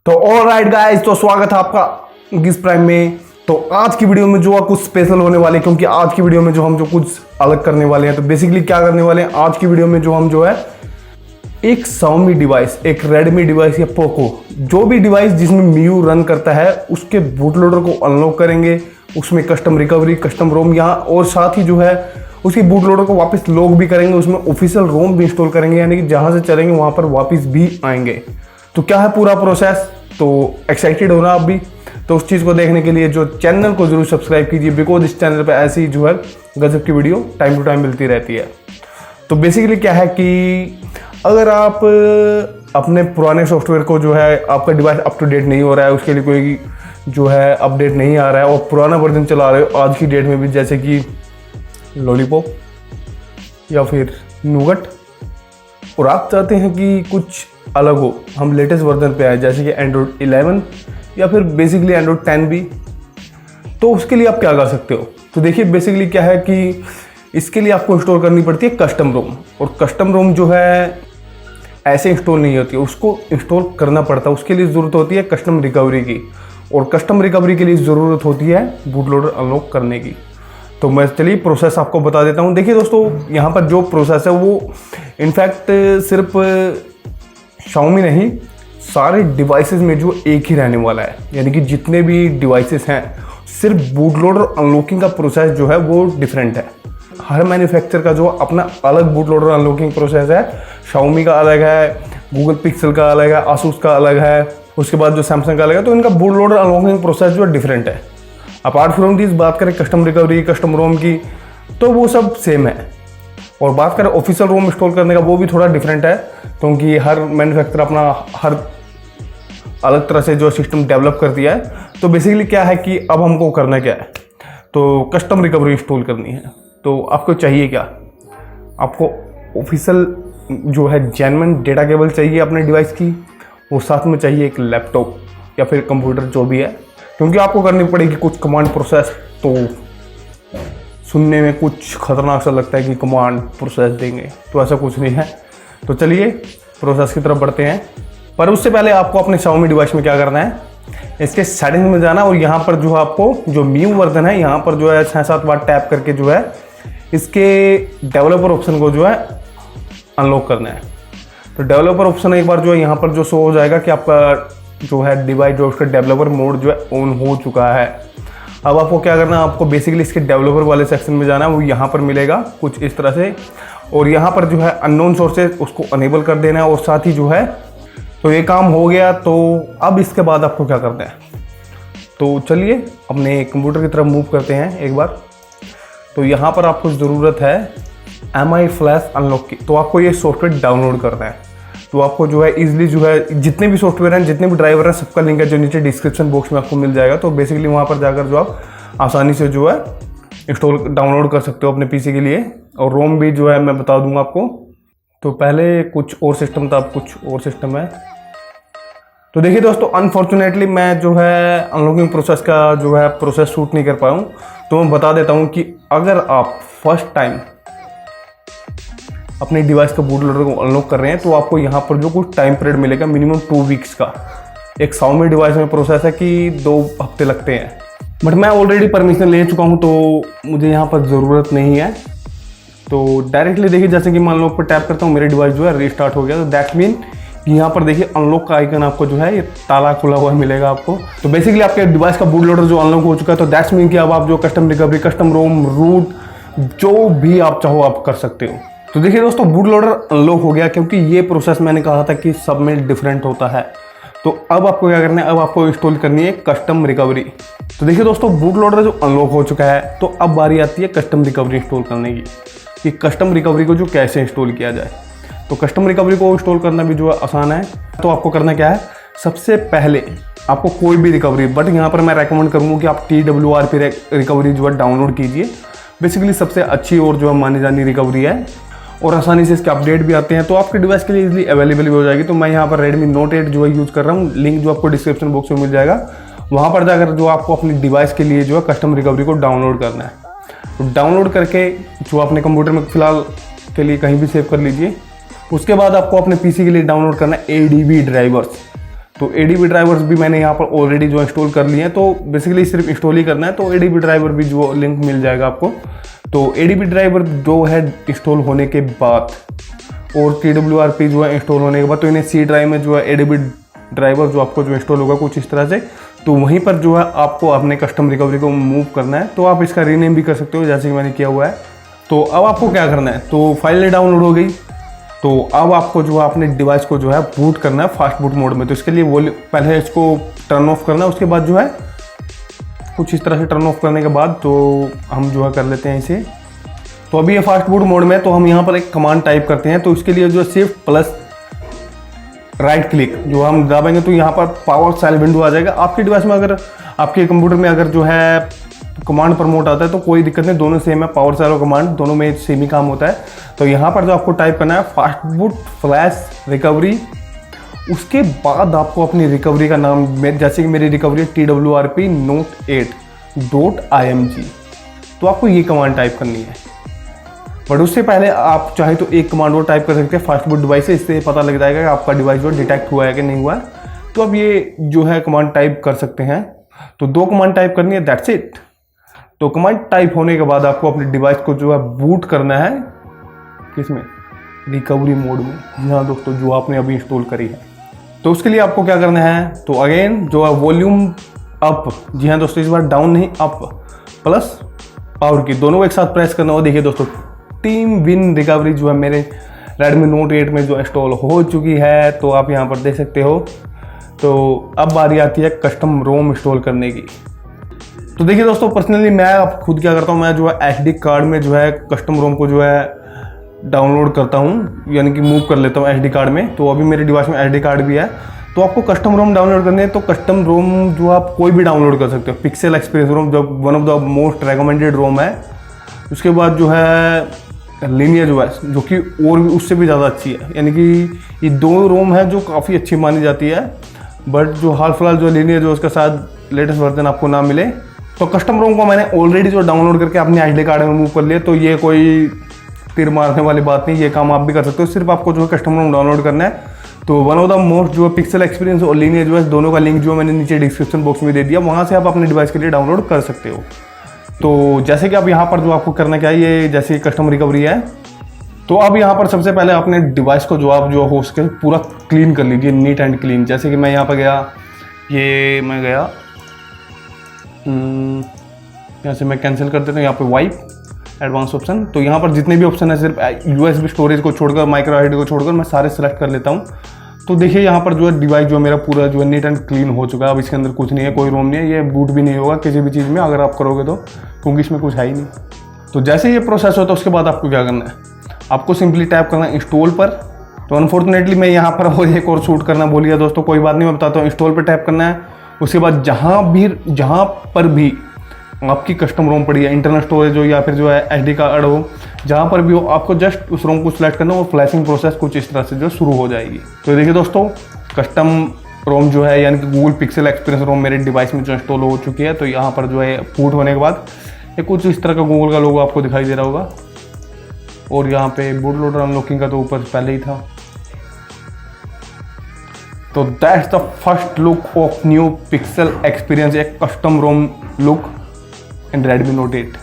तो alright guys, तो स्वागत है आपका गिस प्राइम में। तो आज की वीडियो में जो है कुछ स्पेशल होने वाले हैं, क्योंकि आज की वीडियो में जो हम कुछ अलग करने वाले हैं। तो बेसिकली क्या करने वाले हैं आज की वीडियो में, जो हम एक Xiaomi डिवाइस, एक Redmi डिवाइस या पोको, जो भी डिवाइस जिसमें MIUI रन करता है उसके बूट लोडर को अनलॉक करेंगे, उसमें कस्टम रिकवरी, कस्टम रोम यहाँ, और साथ ही जो है उसकी बूट लोडर को वापस लॉक भी करेंगे, उसमें ऑफिशियल रोम भी इंस्टॉल करेंगे, यानी कि जहाँ से चलेंगे वहाँ पर वापस भी आएंगे। तो क्या है पूरा प्रोसेस, तो एक्साइटेड हो रहा आप भी? तो उस चीज़ को देखने के लिए जो चैनल को जरूर सब्सक्राइब कीजिए, बिकॉज इस चैनल पे ऐसी जो है गजब की वीडियो टाइम टू टाइम मिलती रहती है। तो बेसिकली क्या है कि अगर आप अपने पुराने सॉफ्टवेयर को जो है, आपका डिवाइस अप टू डेट नहीं हो रहा है, उसके लिए कोई जो है अपडेट नहीं आ रहा है, और पुराना वर्जन चला रहे हो आज की डेट में भी, जैसे कि लॉलीपॉप या फिर नूगट, और आप चाहते हैं कि कुछ अलग हो, हम लेटेस्ट वर्जन पे आए, जैसे कि एंड्रॉइड 11 या फिर बेसिकली एंड्रॉइड 10 भी, तो उसके लिए आप क्या कर सकते हो? तो देखिए बेसिकली क्या है कि इसके लिए आपको इंस्टॉल करनी पड़ती है कस्टम रोम, और कस्टम रोम जो है ऐसे इंस्टॉल नहीं होती है, उसको इंस्टॉल करना पड़ता है। उसके लिए ज़रूरत होती है कस्टम रिकवरी की, और कस्टम रिकवरी के लिए ज़रूरत होती है बूट लोडर अनलॉक करने की। तो मैं चलिए प्रोसेस आपको बता देता हूँ। देखिए दोस्तों, यहाँ पर जो प्रोसेस है वो इनफैक्ट सिर्फ Xiaomi नहीं, सारे डिवाइसेस में जो एक ही रहने वाला है, यानी कि जितने भी डिवाइसेस हैं, सिर्फ बूट लोडर अनलॉकिंग का प्रोसेस जो है वो डिफरेंट है। हर मैन्युफैक्चर का जो अपना अलग बूट लोडर अनलॉकिंग प्रोसेस है। Xiaomi का अलग है, गूगल पिक्सल का अलग है, Asus का अलग है, उसके बाद जो सैमसंग का अलग है। तो इनका बूट लोडर अनलॉकिंग प्रोसेस जो है डिफरेंट है। अपार्ट फ्रॉम दिस बात करें कस्टम रिकवरी, कस्टम रोम की, तो वो सब सेम है। और बात करें ऑफिशियल रोम इंस्टॉल करने का, वो भी थोड़ा डिफरेंट है, क्योंकि हर मैन्युफैक्चर अपना हर अलग तरह से जो सिस्टम डेवलप कर दिया है। तो बेसिकली क्या है कि अब हमको करना क्या है, तो कस्टम रिकवरी इंस्टॉल करनी है। तो आपको चाहिए क्या? आपको ऑफिशियल जो है जेन्युइन डेटा केबल चाहिए अपने डिवाइस की, और साथ में चाहिए एक लैपटॉप या फिर कंप्यूटर जो भी है, क्योंकि आपको करनी पड़ेगी कुछ कमांड प्रोसेस। तो सुनने में कुछ खतरनाक सा लगता है कि कमांड प्रोसेस देंगे, तो ऐसा कुछ नहीं है। तो चलिए प्रोसेस की तरफ बढ़ते हैं, पर उससे पहले आपको अपने Xiaomi डिवाइस में क्या करना है, इसके सेटिंग में जाना, और यहाँ पर जो है आपको जो MIUI वर्जन है, यहाँ पर जो है 6-7 बार टैप करके जो है इसके डेवलपर ऑप्शन को जो है अनलॉक करना है। तो डेवलपर ऑप्शन एक बार जो है यहाँ पर जो शो हो जाएगा कि आपका जो है डिवाइस जो उसका डेवलपर मोड जो है ऑन हो चुका है। अब आपको क्या करना है, आपको बेसिकली इसके डेवलपर वाले सेक्शन में जाना है, वो यहाँ पर मिलेगा कुछ इस तरह से, और यहाँ पर जो है अननोन सोर्सेज उसको अनेबल कर देना है, और साथ ही जो है तो ये काम हो गया। तो अब इसके बाद आपको क्या करना है, तो चलिए अपने कंप्यूटर की तरफ मूव करते हैं एक बार। तो यहाँ पर आपको ज़रूरत है Mi फ्लैश अनलॉक की। तो आपको ये सॉफ्टवेयर डाउनलोड करना है। तो आपको जो है इजीली जो है जितने भी सॉफ्टवेयर हैं, जितने भी ड्राइवर हैं, सबका लिंक है जो नीचे डिस्क्रिप्शन बॉक्स में आपको मिल जाएगा। तो बेसिकली वहाँ पर जाकर जो आप आसानी से जो है इंस्टॉल डाउनलोड कर सकते हो अपने पीसी के लिए, और रोम भी जो है मैं बता दूंगा आपको। तो पहले कुछ और सिस्टम था, अब कुछ और सिस्टम है। तो देखिए दोस्तों, अनफॉर्चुनेटली मैं जो है अनलॉकिंग प्रोसेस का जो है प्रोसेस शूट नहीं कर पाया हूँ। तो मैं बता देता हूँ कि अगर आप फर्स्ट टाइम अपने डिवाइस का बूट लोडर को अनलॉक कर रहे हैं, तो आपको यहाँ पर जो कुछ टाइम पीरियड मिलेगा, मिनिमम 2 वीक्स का। एक Xiaomi डिवाइस में प्रोसेस है कि 2 हफ्ते लगते हैं, बट मैं ऑलरेडी परमिशन ले चुका हूँ, तो मुझे यहाँ पर ज़रूरत नहीं है। तो डायरेक्टली देखिए, जैसे कि मैं अनलॉक पर टैप करता हूँ, मेरे डिवाइस जो है रीस्टार्ट हो गया। तो दैट मीन यहाँ पर देखिए अनलॉक का आइकन आपको जो है ये ताला खुला हुआ मिलेगा आपको। तो बेसिकली आपके डिवाइस का बूट लोडर जो अनलॉक हो चुका है। तो दैट्स मीन कि अब आप जो custom recovery, custom ROM, root, जो भी आप चाहो आप कर सकते हो। तो देखिए दोस्तों, बूट लोडर अनलॉक हो गया, क्योंकि ये प्रोसेस मैंने कहा था कि सब में डिफरेंट होता है। तो अब आपको क्या करना है, अब आपको इंस्टॉल करनी है कस्टम रिकवरी। तो देखिए दोस्तों, बूट लोडर जो अनलॉक हो चुका है, तो अब बारी आती है कस्टम रिकवरी इंस्टॉल करने की, कि कस्टम रिकवरी को जो कैसे इंस्टॉल किया जाए। तो कस्टम रिकवरी को इंस्टॉल करना भी जो है आसान है। तो आपको करना क्या है, सबसे पहले आपको कोई भी रिकवरी, बट यहाँ पर मैं रेकमेंड करूँगा कि आप TWRP रिकवरी जो है डाउनलोड कीजिए। बेसिकली सबसे अच्छी और जो है मानी जानी रिकवरी है, और आसानी से इसके अपडेट भी आते हैं, तो आपके डिवाइस के लिए इजीली अवेलेबल भी हो जाएगी। तो मैं यहाँ पर Redmi Note 8 जो है यूज़ कर रहा हूँ, लिंक जो आपको डिस्क्रिप्शन बॉक्स में मिल जाएगा। वहाँ पर जाकर जो आपको अपनी डिवाइस के लिए जो है कस्टम रिकवरी को डाउनलोड करना है। तो डाउनलोड करके जो अपने कंप्यूटर में फिलहाल के लिए कहीं भी सेव कर लीजिए। उसके बाद आपको अपने पीसी के लिए डाउनलोड करना है ADB ड्राइवर्स। तो ADB ड्राइवर्स भी मैंने यहाँ पर ऑलरेडी जो इंस्टॉल कर लिए हैं, तो बेसिकली सिर्फ इंस्टॉल ही करना है। तो ADB ड्राइवर भी जो लिंक मिल जाएगा आपको। तो ADB ड्राइवर जो है इंस्टॉल होने के बाद और TWRP जो है इंस्टॉल होने के बाद, तो इन्हें C ड्राइव में जो है ADB ड्राइवर जो आपको जो इंस्टॉल होगा कुछ इस तरह से, तो वहीं पर जो है आपको अपने कस्टम रिकवरी को मूव करना है। तो आप इसका रीनेम भी कर सकते हो जैसे कि मैंने किया हुआ है। तो अब आपको क्या करना है, तो फाइल डाउनलोड हो गई, तो अब आपको जो है अपने डिवाइस को जो है बूट करना है फास्ट बूट मोड में। तो इसके लिए वो पहले इसको टर्न ऑफ करना है, उसके बाद जो है कुछ इस तरह से टर्न ऑफ करने के बाद तो हम जो है कर लेते हैं इसे। तो अभी ये फास्ट बूट मोड में, तो हम यहाँ पर एक कमांड टाइप करते हैं। तो इसके लिए जो शिफ्ट प्लस राइट क्लिक जो हम दबाएंगे तो यहाँ पर पावर सेल विंडो आ जाएगा। आपके डिवाइस में अगर आपके कंप्यूटर में अगर जो है कमांड प्रमोट आता है तो कोई दिक्कत नहीं, दोनों सेम है, पावर सेल और कमांड दोनों में सेम ही काम होता है। तो यहाँ पर जो आपको टाइप करना है फास्ट बूट फ्लैश रिकवरी, उसके बाद आपको अपनी रिकवरी का नाम, जैसे कि मेरी रिकवरी TWRP Note 8.img, तो आपको ये कमांड टाइप करनी है। बट उससे पहले आप चाहे तो एक कमांड और टाइप कर सकते हैं फास्ट बूट डिवाइस से, इससे पता लग जाएगा कि आपका डिवाइस जो डिटेक्ट हुआ है कि नहीं हुआ है। तो अब ये जो है कमांड टाइप कर सकते हैं। तो 2 कमांड टाइप करनी है, दैट्स इट। तो कमांड टाइप होने के बाद आपको अपने डिवाइस को जो है बूट करना है, किसमें, रिकवरी मोड में। जी हाँ दोस्तों, जो आपने अभी इंस्टॉल करी है। तो उसके लिए आपको क्या करना है, तो अगेन जो है वॉल्यूम अप, जी हाँ दोस्तों, इस बार डाउन नहीं अप, प्लस पावर की दोनों को एक साथ प्रेस करना हो। देखिए दोस्तों, टीम विन रिकवरी जो है मेरे Redmi Note 8 में जो इंस्टॉल हो चुकी है, तो आप यहाँ पर देख सकते हो। तो अब बारी आती है कस्टम रोम इंस्टॉल करने की। तो देखिए दोस्तों, पर्सनली मैं अब खुद क्या करता हूँ, मैं जो है SD कार्ड में जो है कस्टम रोम को जो है डाउनलोड करता हूँ, यानी कि मूव कर लेता हूँ SD कार्ड में। तो अभी मेरे डिवाइस में SD कार्ड भी है। तो आपको कस्टम रोम डाउनलोड करनी है, तो कस्टम रोम जो आप कोई भी डाउनलोड कर सकते हो। पिक्सल एक्सपीरियंस रोम जो one of the most recommended ROM है। उसके बाद जो है लीनियर जो है, जो कि और भी उससे भी ज़्यादा अच्छी है, यानी कि ये 2 रोम है जो काफ़ी अच्छी मानी जाती है। बट जो हाल फिलहाल जो लीनियर जो उसका शायद लेटेस्ट वर्जन आपको ना मिले। तो कस्टम रोम को मैंने ऑलरेडी जो डाउनलोड करके अपने SD कार्ड में मूव कर लिया। तो ये कोई तीर मारने वाली बात नहीं, ये काम आप भी कर सकते हो। सिर्फ आपको जो है कस्टम रोम डाउनलोड करना है। तो वन ऑफ द मोस्ट जो है पिक्सल एक्सपीरियंस और लीनियर जो है, दोनों का लिंक जो मैंने नीचे डिस्क्रिप्शन बॉक्स में दे दिया, वहाँ से आप अपने डिवाइस के लिए डाउनलोड कर सकते हो। तो जैसे कि आप यहाँ पर जो आपको करना क्या है, ये जैसे कस्टम रिकवरी है, तो अब यहाँ पर सबसे पहले अपने डिवाइस को जो आप जो हो सके पूरा क्लीन कर लीजिए, नीट एंड क्लीन। जैसे कि मैं यहाँ पर गया, ये मैं गया, यहाँ से मैं कैंसिल कर देता हूँ, यहाँ पे वाइप एडवांस ऑप्शन। तो यहाँ पर जितने भी ऑप्शन है, सिर्फ USB स्टोरेज को छोड़कर, माइक्रो SD को छोड़कर मैं सारे सेलेक्ट कर लेता हूँ। तो देखिए यहाँ पर जो है डिवाइस जो मेरा पूरा जो है नीट एंड क्लीन हो चुका है। अब इसके अंदर कुछ नहीं है, कोई रोम नहीं है, ये बूट भी नहीं होगा किसी भी चीज़ में अगर आप करोगे तो, क्योंकि इसमें कुछ है ही नहीं। तो जैसे ये प्रोसेस होता है उसके बाद आपको क्या करना है, आपको सिंपली टैप करना है इंस्टॉल पर। तो अनफॉर्चुनेटली मैं यहाँ पर और एक और शूट करना भूल गया दोस्तों, कोई बात नहीं, मैं बताता हूँ। इंस्टॉल पर टैप करना है, उसके बाद जहाँ पर भी आपकी कस्टम रोम पड़ी है, इंटरनल स्टोरेज हो या फिर जो है SD कार्ड हो, जहाँ पर भी हो, आपको जस्ट उस रोम को सिलेक्ट करना और फ्लैशिंग प्रोसेस कुछ इस तरह से जो शुरू हो जाएगी। तो देखिए दोस्तों, कस्टम रोम जो है यानी कि गूगल पिक्सल एक्सपीरियंस रोम मेरे डिवाइस में जो इंस्टॉल हो चुकी है। तो यहाँ पर जो है बूट होने के बाद ये कुछ इस तरह का गूगल का लोगो आपको दिखाई दे रहा होगा, और यहाँ पे बूट लोडर अनलॉकिंग का तो ऊपर पहले ही था। तो that's the first look of new pixel experience, एक custom ROM look in Redmi Note 8।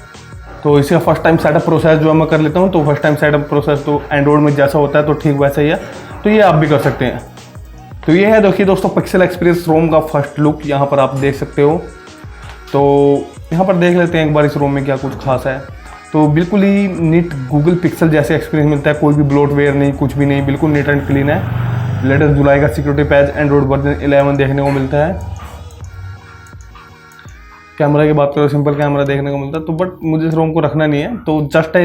तो इसे फर्स्ट टाइम सेटअप प्रोसेस जो मैं कर लेता हूँ। तो फर्स्ट टाइम सेटअप प्रोसेस तो एंड्रॉइड में जैसा होता है तो ठीक वैसा ही है, तो ये आप भी कर सकते हैं। तो ये है देखिए दोस्तों पिक्सल एक्सपीरियंस रोम का फर्स्ट लुक, यहाँ पर आप देख सकते हो। तो यहाँ पर देख लेते हैं एक बार इस रोम में क्या कुछ खास है। तो बिल्कुल ही नीट गूगल पिक्सल जैसे एक्सपीरियंस मिलता है, कोई भी ब्लोटवेयर नहीं, कुछ भी नहीं, बिल्कुल नीट एंड क्लीन है। लेटेस्ट जुलाई का सिक्योरिटी पैच एंड्रॉइड वर्जन 11 देखने को मिलता है। कैमरा की बात करो, सिंपल कैमरा देखने को मिलता है। तो बट मुझे इस रोम को रखना नहीं है, तो जस्ट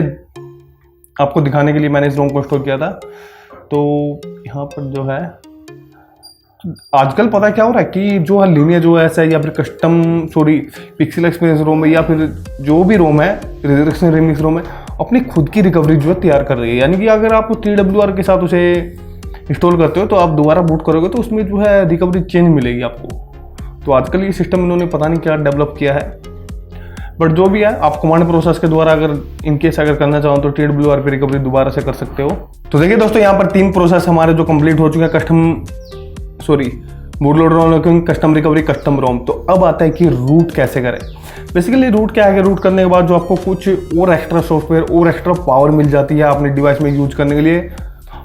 आपको दिखाने के लिए मैंने इस रोम को इंस्टॉल किया था। तो यहाँ पर जो है आजकल पता क्या हो रहा है कि जो है लीनियर जो है ऐसा है, या फिर कस्टम पिक्सल एक्सपीरियंस रोम है, या फिर जो भी रोम है, रिजर्वेशन रिमिक्स रोम है, अपनी खुद की रिकवरी जो है तैयार कर रही है। यानी कि अगर आप TWR के साथ उसे इंस्टॉल करते हो तो आप दोबारा बूट करोगे तो उसमें जो है रिकवरी चेंज मिलेगी आपको। तो आजकल ये सिस्टम इन्होंने पता नहीं क्या डेवलप किया है, बट जो भी है आप कमांड प्रोसेस के द्वारा अगर इनकेस अगर करना चाहो तो TWRP रिकवरी दोबारा से कर सकते हो। तो देखिए दोस्तों, यहाँ पर 3 प्रोसेस हमारे जो कंप्लीट हो चुके हैं। Boot loader unlocking, custom recovery, custom रोम। तो अब आता है कि रूट कैसे करें। बेसिकली रूट क्या है कि रूट करने के बाद जो आपको कुछ और एक्स्ट्रा सॉफ्टवेयर और एक्स्ट्रा पावर मिल जाती है अपने डिवाइस में यूज करने के लिए,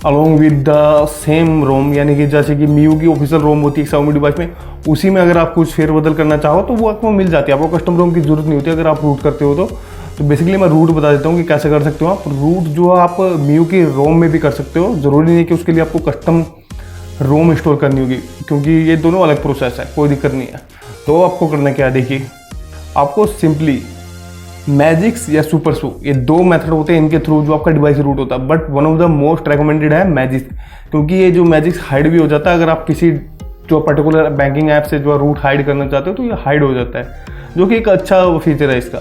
अलॉन्ग विद द सेम रोम। यानी कि जैसे कि MIUI की ऑफिशियल रोम होती है Xiaomi डिवाइस में, उसी में अगर आप कुछ फेरबदल करना चाहो तो वो आपको मिल जाती है। आपको कस्टम रोम की जरूरत नहीं होती अगर आप रूट करते हो तो बेसिकली मैं रूट बता देता हूँ कि कैसे कर सकते हो आप। रूट जो आप MIUI की रोम में भी कर सकते हो, ज़रूरी नहीं है कि उसके लिए आपको कस्टम रोम इंस्टॉल करनी होगी, क्योंकि ये दोनों अलग प्रोसेस है, कोई दिक्कत नहीं है। तो आपको करना क्या है, देखिए आपको सिंपली मैजिक्स या सुपरसू, ये दो मेथड होते हैं इनके थ्रू जो आपका डिवाइस रूट होता है। But one of the most recommended है मैजिक्स, क्योंकि ये जो मैजिक्स हाइड भी हो जाता है। अगर आप किसी जो पर्टिकुलर बैंकिंग ऐप से जो रूट हाइड करना चाहते हो तो ये हाइड हो जाता है, जो कि एक अच्छा फीचर है इसका।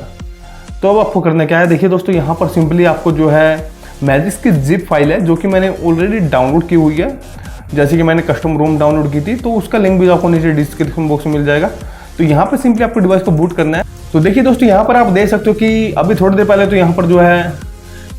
तो अब आपको करना क्या है, देखिए दोस्तों यहाँ पर सिंपली आपको जो है मैजिक्स की जिप फाइल है जो कि मैंने ऑलरेडी डाउनलोड की हुई है। जैसे कि मैंने कस्टम रोम डाउनलोड की थी, तो उसका लिंक भी आपको नीचे डिस्क्रिप्शन बॉक्स में मिल जाएगा। तो यहाँ पर सिंपली आपको डिवाइस को बूट करना है। तो देखिए दोस्तों यहाँ पर आप देख सकते हो कि अभी थोड़ी देर पहले तो यहाँ पर जो है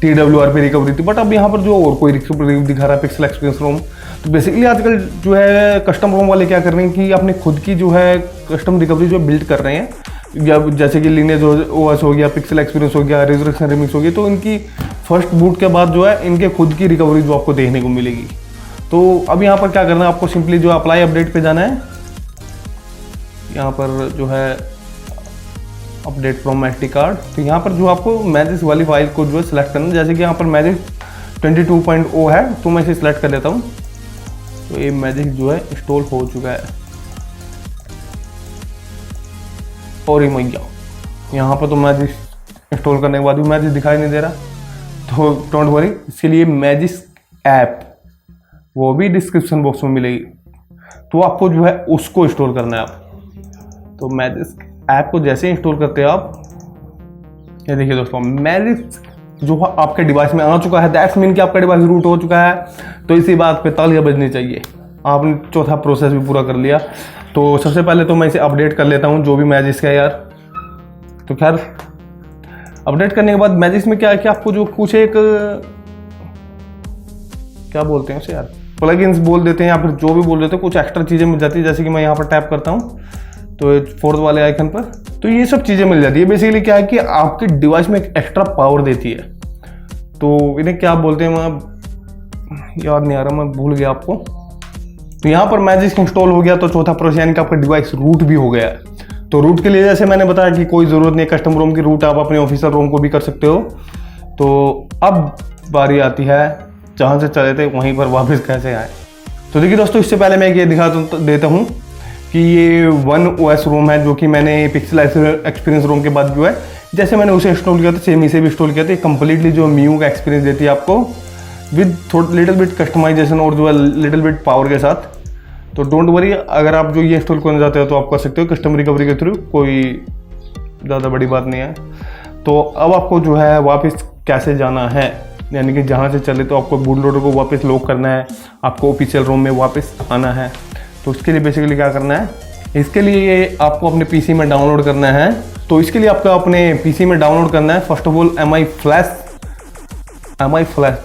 TWR पे रिकवरी थी, बट अब यहाँ पर जो और कोई रिकवरी दिखा रहा है, पिक्सल एक्सपीरियंस रोम। तो बेसिकली आजकल जो है कस्टम रोम वाले क्या कर रहे हैं कि अपने खुद की जो है कस्टम रिकवरी जो बिल्ड कर रहे हैं, या जैसे कि लिनेज OS हो गया, पिक्सल एक्सपीरियंस हो गया, रेजरेक्शन रिमिक्स हो गया। तो इनकी फर्स्ट बूट के बाद जो है इनके खुद की रिकवरी जो आपको देखने को मिलेगी। तो अब यहाँ पर क्या करना है, आपको सिंपली जो अप्लाई अपडेट पे जाना है। यहाँ पर जो है अपडेट फ्रॉम SD कार्ड, तो यहाँ पर जो आपको मैजिक्स वाली फाइल को जो है सिलेक्ट करना है। जैसे कि यहाँ पर मैजिक्स 22.0 है, तो मैं इसे सिलेक्ट कर लेता हूँ। तो ये मैजिक्स जो है इंस्टॉल हो चुका है। और ये मैया यहाँ पर तो मैजिक्स इंस्टॉल करने के बाद भी मैजिक्स दिखाई नहीं दे रहा, तो डोंट वरी, इसके लिए मैजिक्स ऐप वो भी डिस्क्रिप्शन बॉक्स में मिलेगी। तो आपको जो है उसको इंस्टॉल करना है आप। तो मैजिक्स ऐप को जैसे इंस्टॉल करते हैं आप, ये देखिए दोस्तों मैजिक्स जो आपके डिवाइस में आ चुका है, दैट्स मीन कि आपका डिवाइस रूट हो चुका है। तो इसी बात पे तालियां बजनी चाहिए, आपने चौथा प्रोसेस भी पूरा कर लिया। तो सबसे पहले तो मैं इसे अपडेट कर लेता हूँ जो भी मैजिक्स है यार। तो खैर अपडेट करने के बाद मैजिक्स में क्या है कि आपको जो कुछ एक क्या बोलते हैं उसे यार, प्लगइन्स बोल देते हैं या फिर जो भी बोल देते हैं, कुछ एक्स्ट्रा चीज़ें मिल जाती है। जैसे कि मैं यहाँ पर टैप करता हूँ तो फोर्थ वाले आइकन पर, तो ये सब चीज़ें मिल जाती है। बेसिकली क्या है कि आपके डिवाइस में एक एक्स्ट्रा पावर देती है। तो इन्हें क्या बोलते हैं, मैं याद नहीं आ रहा, मैं भूल गया आपको। तो यहाँ पर मैजिक्स इंस्टॉल हो गया, तो चौथा प्रोसेस यानी कि आपका डिवाइस रूट भी हो गया है। तो रूट के लिए जैसे मैंने बताया कि कोई ज़रूरत नहीं कस्टम रोम की, रूट आप अपने ऑफिशियल रोम को भी कर सकते हो। तो अब बारी आती है जहाँ से चले थे वहीं पर वापस कैसे आए। तो देखिए दोस्तों, इससे पहले मैं ये दिखा देता हूँ कि ये One OS रोम है जो कि मैंने पिक्सल एक्सपीरियंस रोम के बाद जो है जैसे मैंने उसे इंस्टॉल किया था, सेम इसे भी इंस्टॉल किया था। कंप्लीटली जो MIUI का एक्सपीरियंस देती है आपको विद लिटिल बिट कस्टमाइजेशन और जो है लिटिल बिट पावर के साथ। तो डोंट वरी, अगर आप जो ये इंस्टॉल करना चाहते हो तो आप कर सकते हो कस्टम रिकवरी के थ्रू, कोई ज़्यादा बड़ी बात नहीं है। तो अब आपको जो है वापस कैसे जाना है, यानी कि जहाँ से चले तो आपको बूट लोडर को वापस लॉक करना है, आपको ऑफिशियल रोम में वापस आना है। तो उसके लिए बेसिकली क्या करना है, इसके लिए आपको अपने PC में डाउनलोड करना है। तो इसके लिए आपको अपने PC में डाउनलोड करना है first of all MI flash.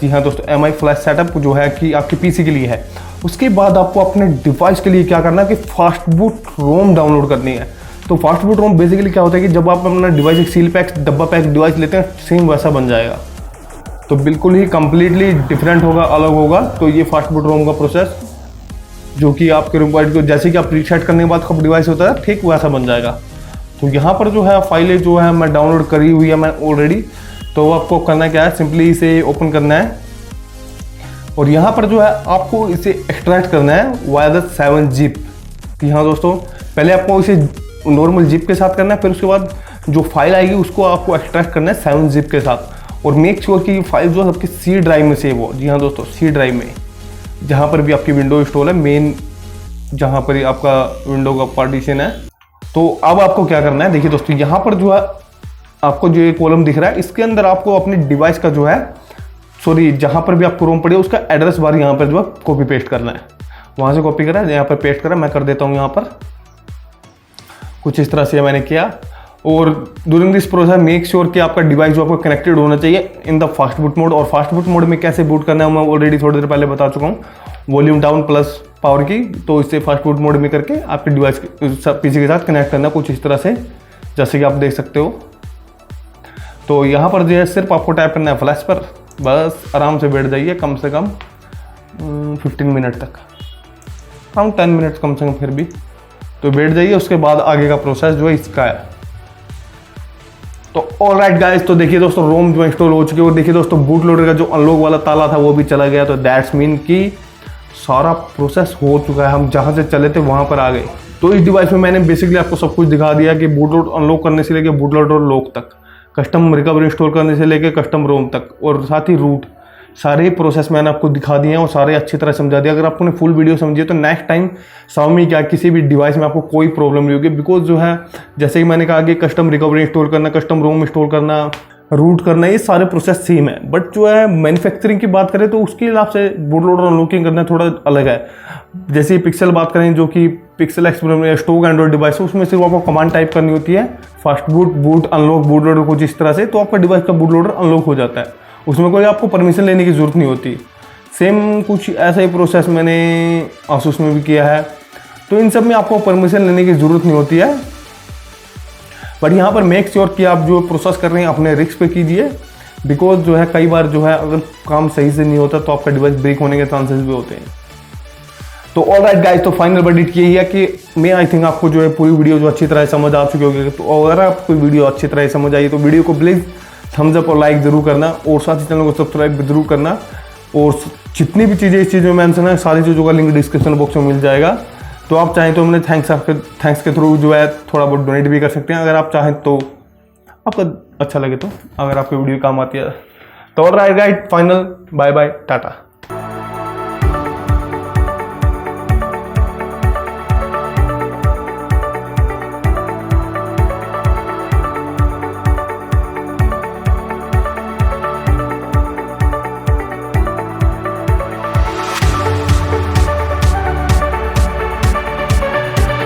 जी हाँ दोस्तों, MI फ्लैश सेटअप जो है कि आपके PC के लिए है। उसके बाद आपको अपने डिवाइस के लिए क्या करना है कि फास्ट बूट रोम डाउनलोड करनी है। तो फास्ट बूट रोम बेसिकली क्या होता है कि जब आप अपना डिवाइस एक सील पैक डब्बा पैक डिवाइस लेते हैं, सेम वैसा बन जाएगा। तो बिल्कुल ही कंप्लीटली डिफरेंट होगा, अलग होगा। तो ये फास्ट बूट रोम का प्रोसेस जो कि आपके रिक्वायर्ड को जैसे कि आप रीसेट करने के बाद कब डिवाइस होता है ठीक वैसा बन जाएगा। तो यहाँ पर जो है फाइलें जो है मैं डाउनलोड करी हुई है मैं ऑलरेडी। तो आपको करना क्या है, सिंपली इसे ओपन करना है और यहाँ पर जो है आपको इसे एक्सट्रैक्ट करना है वाया द 7 zip। हाँ दोस्तों, पहले आपको इसे नॉर्मल जिप के साथ करना है, फिर उसके बाद जो फाइल आएगी उसको आपको एक्सट्रैक्ट करना है 7 zip के साथ। और मेक श्योर कि फाइल जो है आपकी C ड्राइव में सेव हो। जी हाँ दोस्तों, C ड्राइव में, जहाँ पर भी आपकी विंडो इंस्टॉल है, मेन जहाँ पर आपका विंडो का पार्टीशन है। तो अब आपको क्या करना है, देखिए दोस्तों यहाँ पर जो है आपको जो ये कॉलम दिख रहा है इसके अंदर आपको अपने डिवाइस का जो है जहाँ पर भी आपको रोम पड़ी है उसका एड्रेस बार यहाँ पर जो है कॉपी पेस्ट करना है। वहाँ से कॉपी करा, यहाँ पर पेस्ट करा, मैं कर देता हूँ यहाँ पर कुछ इस तरह से मैंने किया। और during this process make sure कि आपका डिवाइस जो आपको कनेक्टेड होना चाहिए in the fast boot mode. और फास्ट बूट मोड में कैसे बूट करना है मैं ऑलरेडी थोड़ी देर पहले बता चुका हूँ। वॉल्यूम डाउन प्लस पावर की, तो इससे फास्ट बूट मोड में करके आपके डिवाइस पीसी के साथ कनेक्ट करना कुछ इस तरह से, जैसे कि आप देख सकते हो। तो यहाँ पर जो है सिर्फ आपको टैप करना है फ्लैश पर, बस आराम से बैठ जाइए कम से कम 15 मिनट तक, हम 10 मिनट कम से कम फिर भी, तो बैठ जाइए। उसके बाद आगे का प्रोसेस जो है इसका है। तो ऑलराइट गाइस, तो देखिए दोस्तों रोम जो इंस्टॉल हो चुके हैं, और देखिए दोस्तों बूट लोडर का जो अनलॉक वाला ताला था वो भी चला गया। तो दैट्स मीन कि सारा प्रोसेस हो चुका है, हम जहाँ से चले थे वहाँ पर आ गए। तो इस डिवाइस में मैंने बेसिकली आपको सब कुछ दिखा दिया कि बूट लोड अनलॉक करने से लेकर बूट लोडर लॉक तक, कस्टम रिकवरी इंस्टॉल करने से लेकर कस्टम रोम तक, और साथ ही रूट, सारे प्रोसेस मैंने आपको दिखा दिए हैं और सारे अच्छी तरह समझा दिया। अगर आपने फुल वीडियो समझी तो नेक्स्ट टाइम Xiaomi क्या किसी भी डिवाइस में आपको कोई प्रॉब्लम नहीं होगी। बिकॉज जो है जैसे कि मैंने कहा कि कस्टम रिकवरी इंस्टॉल करना, कस्टम रोम इंस्टॉल करना, रूट करना, ये सारे प्रोसेस सेम है। बट जो है मैन्युफैक्चरिंग की बात करें तो उसके हिसाब से बूट लोडर अनलॉकिंग करना थोड़ा अलग है। जैसे पिक्सल बात करें, जो कि pixel explorer stock Android device है, उसमें सिर्फ आपको कमांड टाइप करनी होती है, fast boot unlock boot loader कुछ इस तरह से, तो आपका डिवाइस का बूट लोडर अनलॉक हो जाता है। उसमें कोई आपको परमिशन लेने की ज़रूरत नहीं होती। सेम कुछ ऐसा ही प्रोसेस मैंने आसूस में भी किया है। तो इन सब में आपको परमिशन लेने की ज़रूरत नहीं होती है। बट यहाँ पर मेक श्योर कि आप जो प्रोसेस कर रहे हैं अपने रिस्क पे कीजिए। बिकॉज जो है कई बार जो है अगर काम सही से नहीं होता तो आपका डिवाइस ब्रेक होने के चांसेस भी होते हैं। तो ऑलराइट गाइस, तो फाइनल वर्डिक्ट यही है कि मैं आई थिंक आपको जो है पूरी वीडियो जो अच्छी तरह समझ आ चुकी होगी। तो अगर आपको वीडियो अच्छी तरह समझ आई तो वीडियो को प्लीज़ थम्स अप और लाइक जरूर करना, और साथ ही चैनल को सब्सक्राइब जरूर करना। और जितनी भी चीज़ें इस चीज़ में मेंशन है सारी चीज़ों का लिंक डिस्क्रिप्शन बॉक्स में मिल जाएगा। तो आप चाहें तो हमने थैंक्स के थ्रू जो है थोड़ा बहुत डोनेट भी कर सकते हैं, अगर आप चाहें तो, आपका अच्छा लगे तो, अगर आपको वीडियो काम आती है तो। Alright guys, final bye bye Tata.